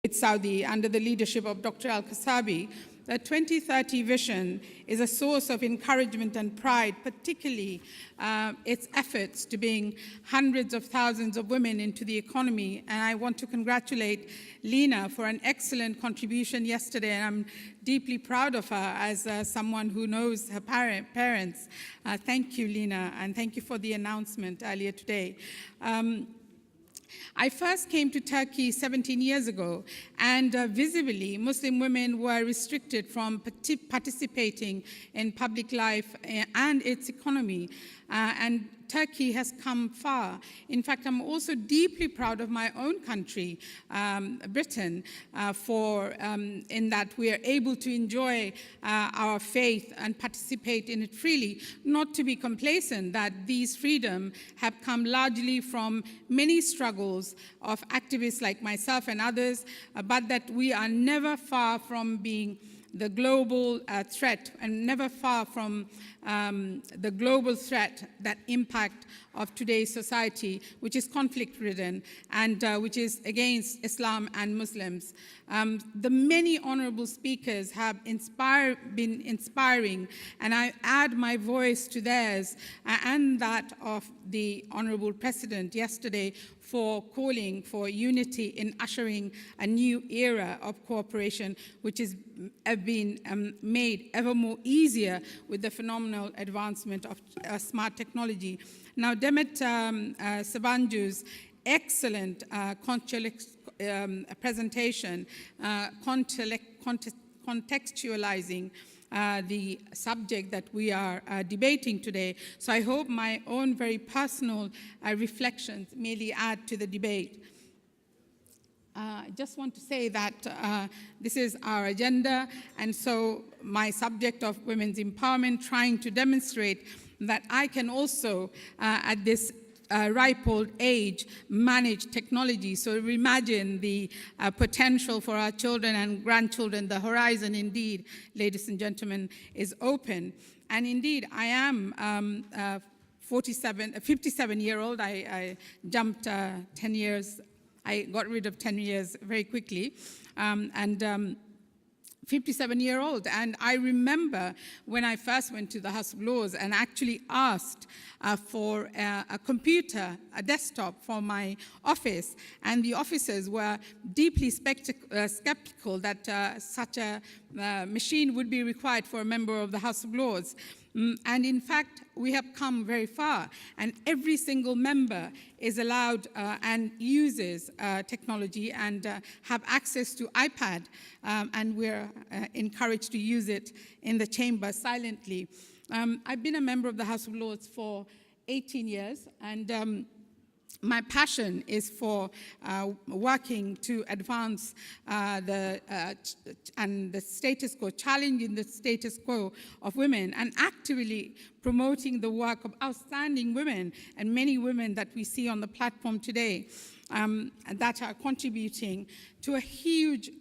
with Saudi under the leadership of Dr. Al-Kasabi, the 2030 vision is a source of encouragement and pride, particularly its efforts to bring hundreds of thousands of women into the economy. And I want to congratulate Lena for an excellent contribution yesterday, and I'm deeply proud of her as someone who knows her parents. Thank you, Lena, and thank you for the announcement earlier today. I first came to Turkey 17 years ago, and visibly, Muslim women were restricted from participating in public life and its economy. And Turkey has come far. In fact, I'm also deeply proud of my own country, Britain, in that we are able to enjoy our faith and participate in it freely, not to be complacent that these freedoms have come largely from many struggles of activists like myself and others, but that we are never far from being the global threat, and never far from the global threat that impact of today's society, which is conflict-ridden and which is against Islam and Muslims. The many honorable speakers have been inspiring, and I add my voice to theirs and that of the Honorable President yesterday for calling for unity in ushering a new era of cooperation, which has been made ever more easier with the phenomenal advancement of smart technology. Now, Demet Sabancı's excellent presentation, contextualizing the subject that we are debating today. So I hope my own very personal reflections merely add to the debate. I just want to say that this is our agenda, and so my subject of women's empowerment, trying to demonstrate that I can also, at this ripe old age, manage technology. So imagine the potential for our children and grandchildren. The horizon, indeed, ladies and gentlemen, is open. And indeed, I am 57-year-old. I jumped 10 years. I got rid of 10 years very quickly. 57-year-old, and I remember when I first went to the House of Lords and actually asked for a computer, a desktop for my office, and the officers were deeply skeptical that such a machine would be required for a member of the House of Lords. And in fact, we have come very far, and every single member is allowed and uses technology and have access to iPad, and we're encouraged to use it in the chamber silently. I've been a member of the House of Lords for 18 years, and my passion is for working to advance the status quo, challenging the status quo of women, and actively promoting the work of outstanding women and many women that we see on the platform today that are contributing to a huge,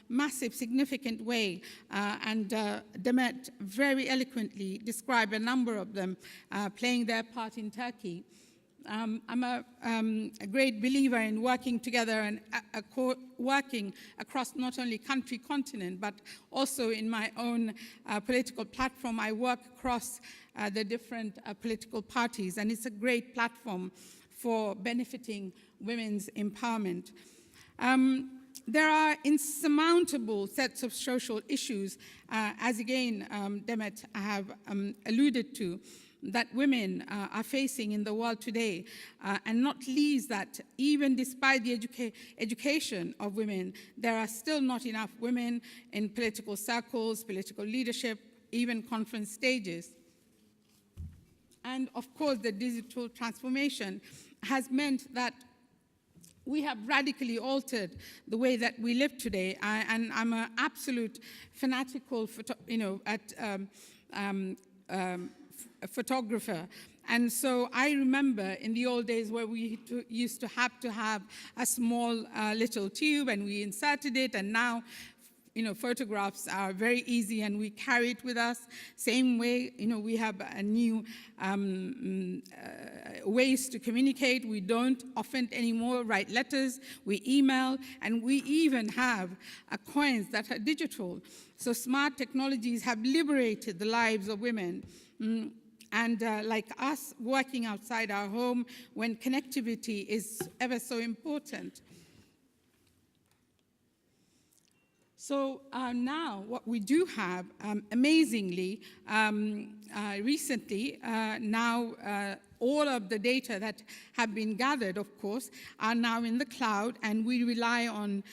massive, significant way. And Demet very eloquently described a number of them playing their part in Turkey. I'm a great believer in working together and working across not only country, continent, but also in my own political platform. I work across the different political parties, and it's a great platform for benefiting women's empowerment. There are insurmountable sets of social issues, as again Demet have alluded to, that women are facing in the world today, and not least that even despite the education of women, there are still not enough women in political circles, political leadership, even conference stages. And of course, the digital transformation has meant that we have radically altered the way that we live today. And I'm an absolute fanatical photographer. And so I remember in the old days where we used to have a small little tube, and we inserted it, and now photographs are very easy and we carry it with us. Same way, we have a new ways to communicate. We don't often anymore write letters, we email, and we even have coins that are digital. So smart technologies have liberated the lives of women. And like us, working outside our home when connectivity is ever so important. So now what we do have, amazingly, recently, now all of the data that have been gathered, of course, are now in the cloud, and we rely on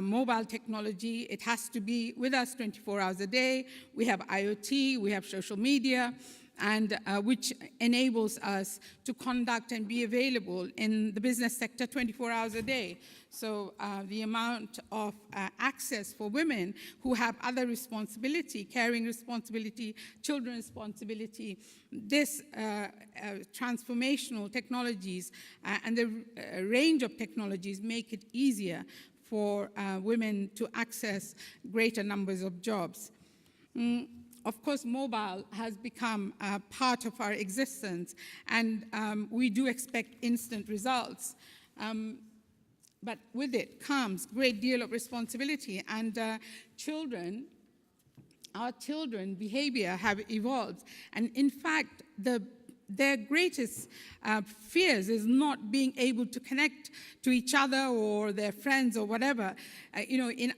mobile technology. It has to be with us 24 hours a day. We have IoT, we have social media, and which enables us to conduct and be available in the business sector 24 hours a day. So the amount of access for women who have other responsibility, caring responsibility, children responsibility, this transformational technologies and the range of technologies make it easier for women to access greater numbers of jobs. Of course, mobile has become part of our existence, and we do expect instant results. But with it comes a great deal of responsibility, and our children behavior have evolved. And in fact, their greatest fears is not being able to connect to each other or their friends or whatever. In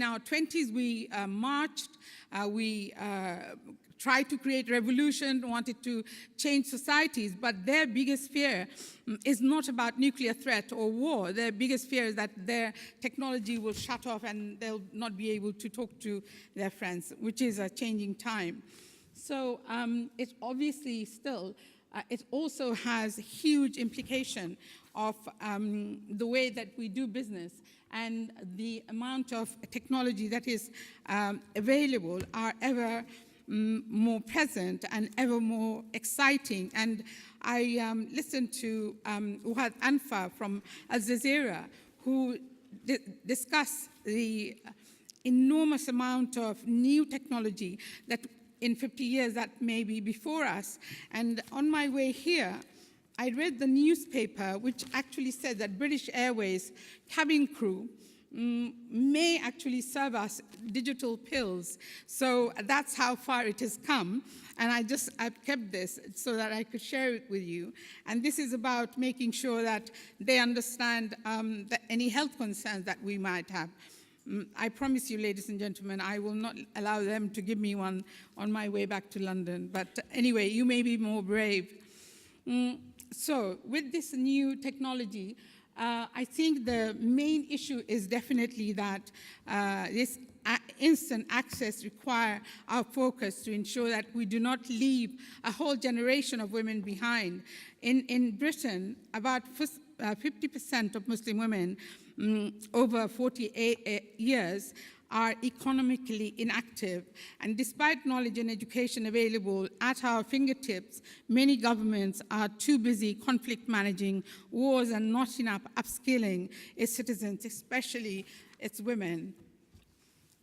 our 20s, we marched, we tried to create revolution, wanted to change societies, but their biggest fear is not about nuclear threat or war. Their biggest fear is that their technology will shut off and they'll not be able to talk to their friends, which is a changing time. So it obviously still, it also has huge implication of the way that we do business, and the amount of technology that is available are ever more present and ever more exciting. And I listened to Uhad Anfa from Al Jazeera, who discussed the enormous amount of new technology that in 50 years that may be before us. And on my way here, I read the newspaper which actually said that British Airways cabin crew may actually serve us digital pills. So that's how far it has come. And I've kept this so that I could share it with you. And this is about making sure that they understand that any health concerns that we might have. I promise you, ladies and gentlemen, I will not allow them to give me one on my way back to London. But anyway, you may be more brave. So with this new technology, I think the main issue is definitely that this instant access require our focus to ensure that we do not leave a whole generation of women behind. In Britain, about 50% of Muslim women over 48 years are economically inactive. And despite knowledge and education available at our fingertips, many governments are too busy conflict managing wars and not enough upskilling its citizens, especially its women.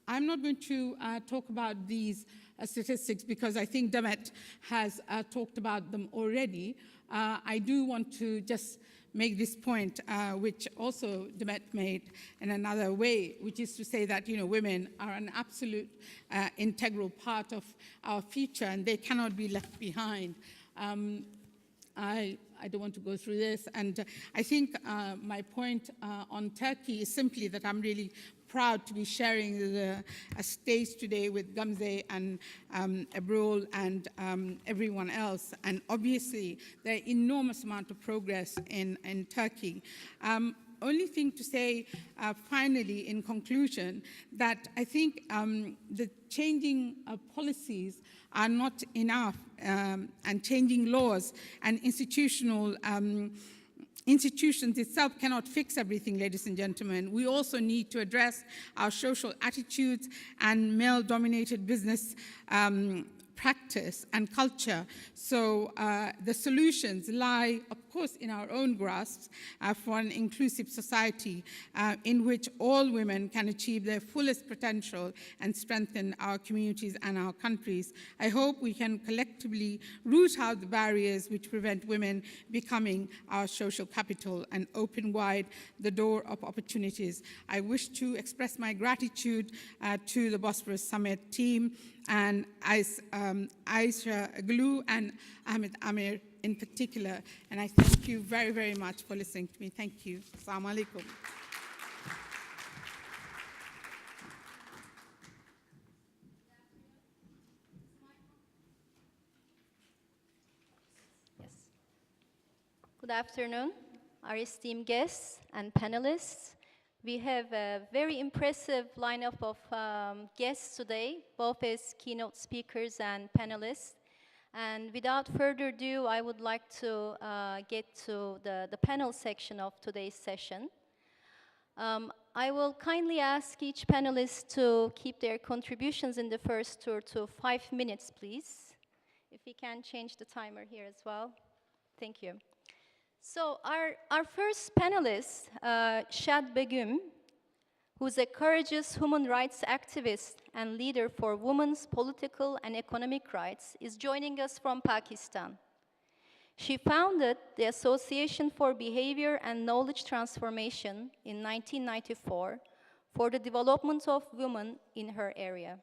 I'm not going to talk about these statistics because I think Demet has talked about them already. I do want to just make this point, which also Demet made in another way, which is to say that women are an absolute integral part of our future, and they cannot be left behind. I don't want to go through this, and I think my point on Turkey is simply that I'm really proud to be sharing the stage today with Gamze and Ebru and everyone else. And obviously, there are enormous amount of progress in Turkey. Only thing to say, finally, in conclusion, that I think the changing policies are not enough, and changing laws and institutions itself cannot fix everything, ladies and gentlemen. We also need to address our social attitudes and male-dominated business practice and culture. So the solutions lie, of course, in our own grasps for an inclusive society in which all women can achieve their fullest potential and strengthen our communities and our countries. I hope we can collectively root out the barriers which prevent women becoming our social capital and open wide the door of opportunities. I wish to express my gratitude to the Bosphorus Summit team and Aisha Akilli and Ahmed Amir in particular. And I thank you very, very much for listening to me. Thank you. Assalamu alaikum. Yes. Good afternoon, our esteemed guests and panelists. We have a very impressive lineup of guests today, both as keynote speakers and panelists. And without further ado, I would like to get to the panel section of today's session. I will kindly ask each panelist to keep their contributions in the first 2 to 5 minutes, please. If we can change the timer here as well. Thank you. So our first panelist, Shad Begum, who's a courageous human rights activist and leader for women's political and economic rights, is joining us from Pakistan. She founded the Association for Behavior and Knowledge Transformation in 1994 for the development of women in her area.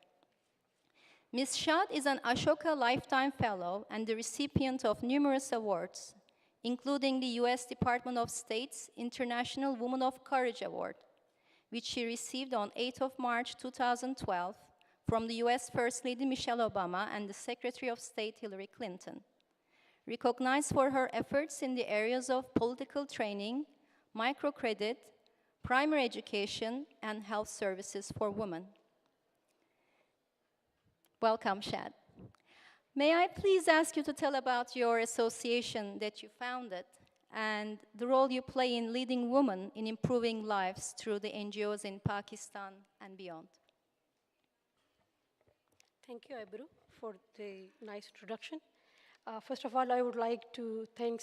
Ms. Shad is an Ashoka Lifetime Fellow and the recipient of numerous awards, including the U.S. Department of State's International Woman of Courage Award, which she received on 8th of March 2012 from the U.S. First Lady Michelle Obama and the Secretary of State Hillary Clinton. Recognized for her efforts in the areas of political training, microcredit, primary education, and health services for women. Welcome, Shad. May I please ask you to tell about your association that you founded and the role you play in leading women in improving lives through the NGOs in Pakistan and beyond? Thank you, Ebru, for the nice introduction. First of all, I would like to thank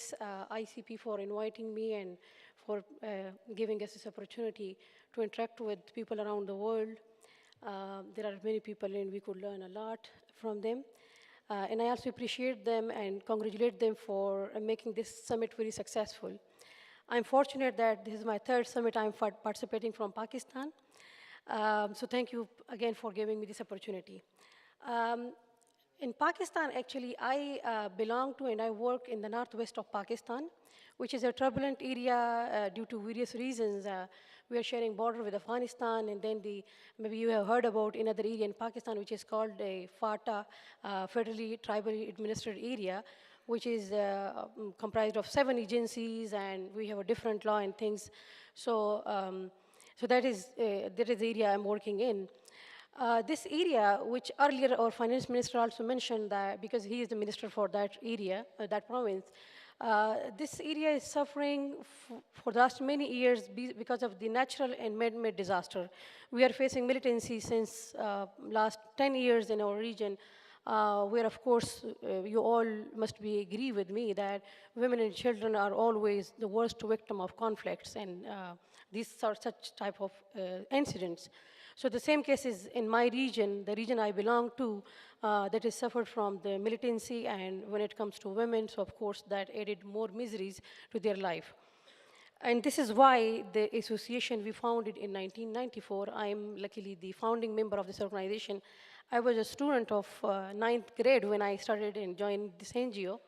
ICP for inviting me and for giving us this opportunity to interact with people around the world. There are many people and we could learn a lot from them. And I also appreciate them and congratulate them for making this summit very successful. I'm fortunate that this is my third summit I'm participating from Pakistan. So thank you again for giving me this opportunity. In Pakistan, actually, I belong to and I work in the northwest of Pakistan, which is a turbulent area due to various reasons. We are sharing border with Afghanistan, and then maybe you have heard about another area in Pakistan, which is called a FATA, Federally Tribally Administered Area, which is comprised of 7 agencies, and we have a different law and things. So, that is the area I'm working in. This area, which earlier our finance minister also mentioned that because he is the minister for that area, that province, this area is suffering for the last many years because of the natural and man-made disaster. We are facing militancy since last 10 years in our region, where of course you all must agree with me that women and children are always the worst victim of conflicts, and these are such type of incidents. So the same case is in my region, the region I belong to, that is suffered from the militancy, and when it comes to women, so of course that added more miseries to their life. And this is why the association we founded in 1994, I'm luckily the founding member of this organization. I was a student of 9th grade when I started and joined this NGO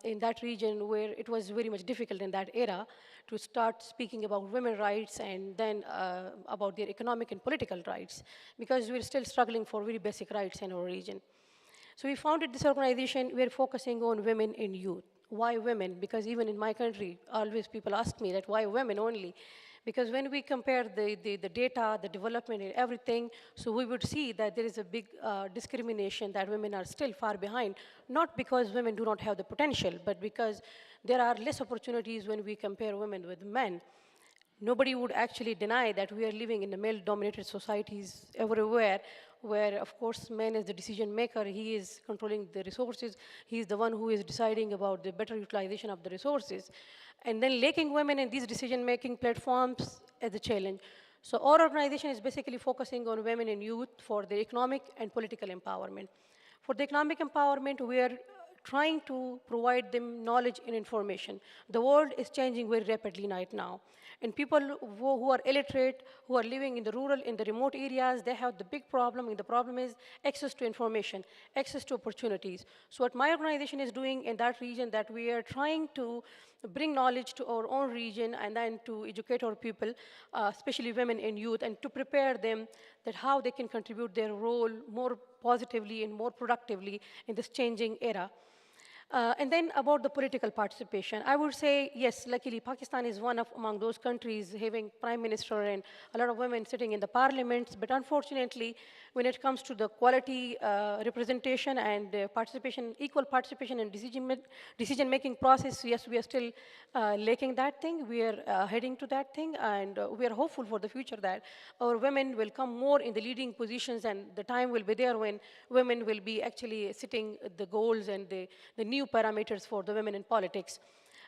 in that region, where it was very much difficult in that era to start speaking about women's rights and then about their economic and political rights, because we're still struggling for very basic rights in our region. So we founded this organization. We're focusing on women and youth. Why women? Because even in my country, always people ask me that why women only? Because when we compare the data, the development and everything, so we would see that there is a big discrimination, that women are still far behind, not because women do not have the potential, but because there are less opportunities when we compare women with men. Nobody would actually deny that we are living in the male-dominated societies everywhere, where, of course, man is the decision maker. He is controlling the resources. He is the one who is deciding about the better utilization of the resources. And then lacking women in these decision-making platforms as a challenge. So our organization is basically focusing on women and youth for their economic and political empowerment. For the economic empowerment, we are trying to provide them knowledge and information. The world is changing very rapidly right now. And people who are illiterate, who are living in the rural, in the remote areas, they have the big problem, and the problem is access to information, access to opportunities. So what my organization is doing in that region, that we are trying to bring knowledge to our own region and then to educate our people, especially women and youth, and to prepare them that how they can contribute their role more positively and more productively in this changing era. And then about the political participation, I would say, yes, luckily Pakistan is one of among those countries having prime minister and a lot of women sitting in the parliaments, but unfortunately, when it comes to the quality representation and participation, equal participation in decision-making process, yes, we are still lacking that thing. We are heading to that thing, and we are hopeful for the future that our women will come more in the leading positions, and the time will be there when women will be actually setting the goals and the new parameters for the women in politics.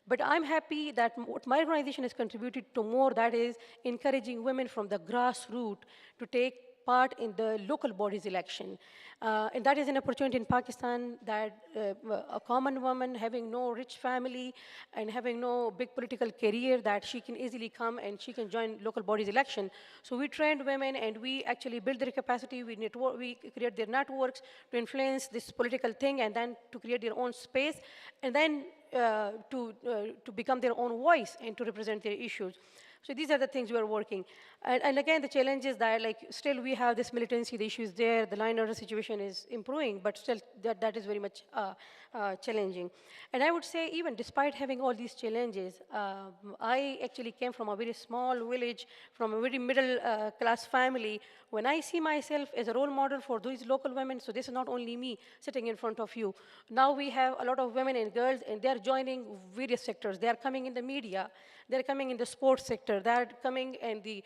But I'm happy that what my organization has contributed to more, that is encouraging women from the grassroots to take part in the local bodies election. And that is an opportunity in Pakistan that a common woman having no rich family and having no big political career, that she can easily come and she can join local bodies election. So we trained women and we actually build their capacity, we create their networks to influence this political thing and then to create their own space and then to become their own voice and to represent their issues. So these are the things we are working. And again, the challenge is that still we have this militancy, the issue is there, the line order situation is improving, but still that is very much challenging. And I would say even despite having all these challenges, I actually came from a very small village, from a very middle class family. When I see myself as a role model for these local women, so this is not only me sitting in front of you. Now we have a lot of women and girls and they're joining various sectors. They're coming in the media, they're coming in the sports sector, they're coming in the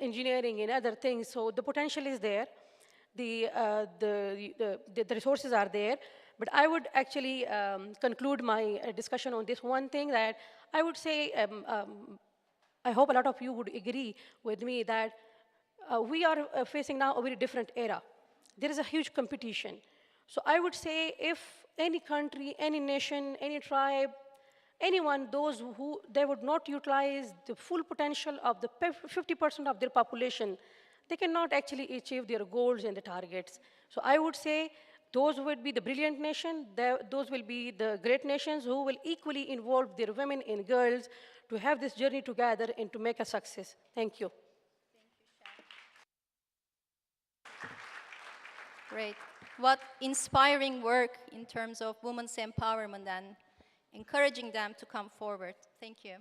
engineering and other things. So the potential is there, the resources are there. But I would actually conclude my discussion on this one thing that I would say, I hope a lot of you would agree with me that we are facing now a very different era. There is a huge competition. So I would say if any country, any nation, any tribe, anyone, those who they would not utilize the full potential of the 50% of their population, they cannot actually achieve their goals and the targets. So I would say those would be the brilliant nation, those will be the great nations who will equally involve their women and girls to have this journey together and to make a success. Thank you. Great. What inspiring work in terms of women's empowerment and encouraging them to come forward. Thank you.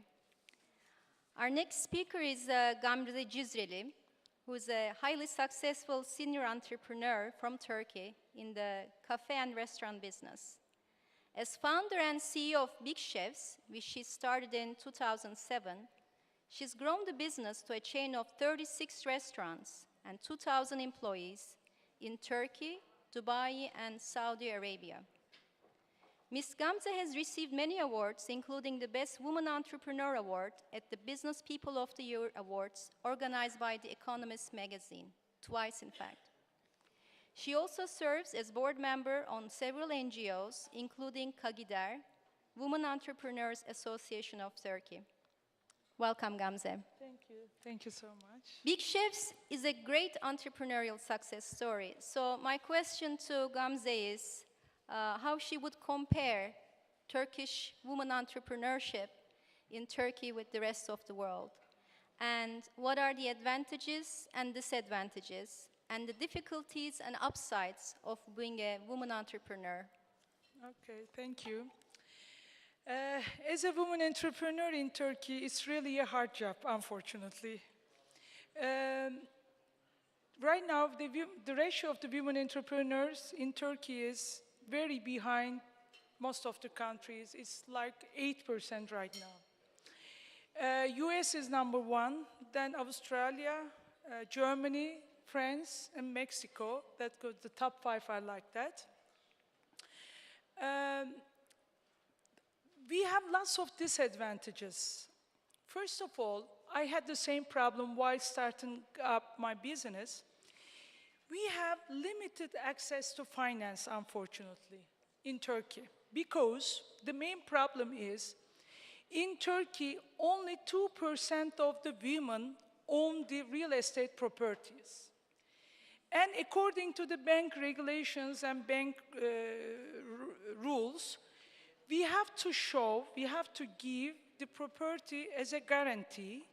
Our next speaker is Gamze Cizreli, who is a highly successful senior entrepreneur from Turkey in the cafe and restaurant business. As founder and CEO of Big Chefs, which she started in 2007, she's grown the business to a chain of 36 restaurants and 2,000 employees in Turkey, Dubai, and Saudi Arabia. Ms. Gamze has received many awards, including the Best Woman Entrepreneur Award at the Business People of the Year Awards, organized by The Economist magazine, twice in fact. She also serves as board member on several NGOs, including Kagider, Women Entrepreneurs Association of Turkey. Welcome, Gamze. Thank you. Thank you so much. Big Chefs is a great entrepreneurial success story. So my question to Gamze is, how she would compare Turkish women entrepreneurship in Turkey with the rest of the world. And what are the advantages and disadvantages and the difficulties and upsides of being a woman entrepreneur? Okay, thank you. As a woman entrepreneur in Turkey, it's really a hard job, unfortunately. Right now, the ratio of the women entrepreneurs in Turkey is very behind most of the countries. It's like 8% right now. US is number 1, then Australia, Germany, France, and Mexico. That goes, the top 5 are like that. We have lots of disadvantages. First of all, I had the same problem while starting up my business. We have limited access to finance, unfortunately, in Turkey, because the main problem is, in Turkey, only 2% of the women own the real estate properties. And according to the bank regulations and bank rules, we have to give the property as a guarantee.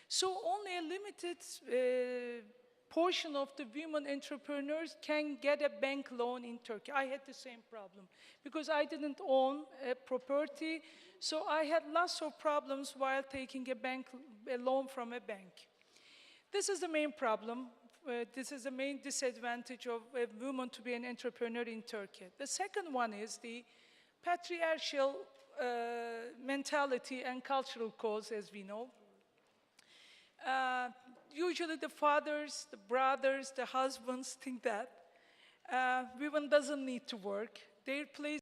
So only a limited portion of the women entrepreneurs can get a bank loan in Turkey. I had the same problem because I didn't own a property, so I had lots of problems while taking a loan from a bank. This is the main problem. This is the main disadvantage of a woman to be an entrepreneur in Turkey. The second one is the patriarchal mentality and cultural cause, as we know. Usually the fathers, the brothers, the husbands think that women doesn't need to work. Their place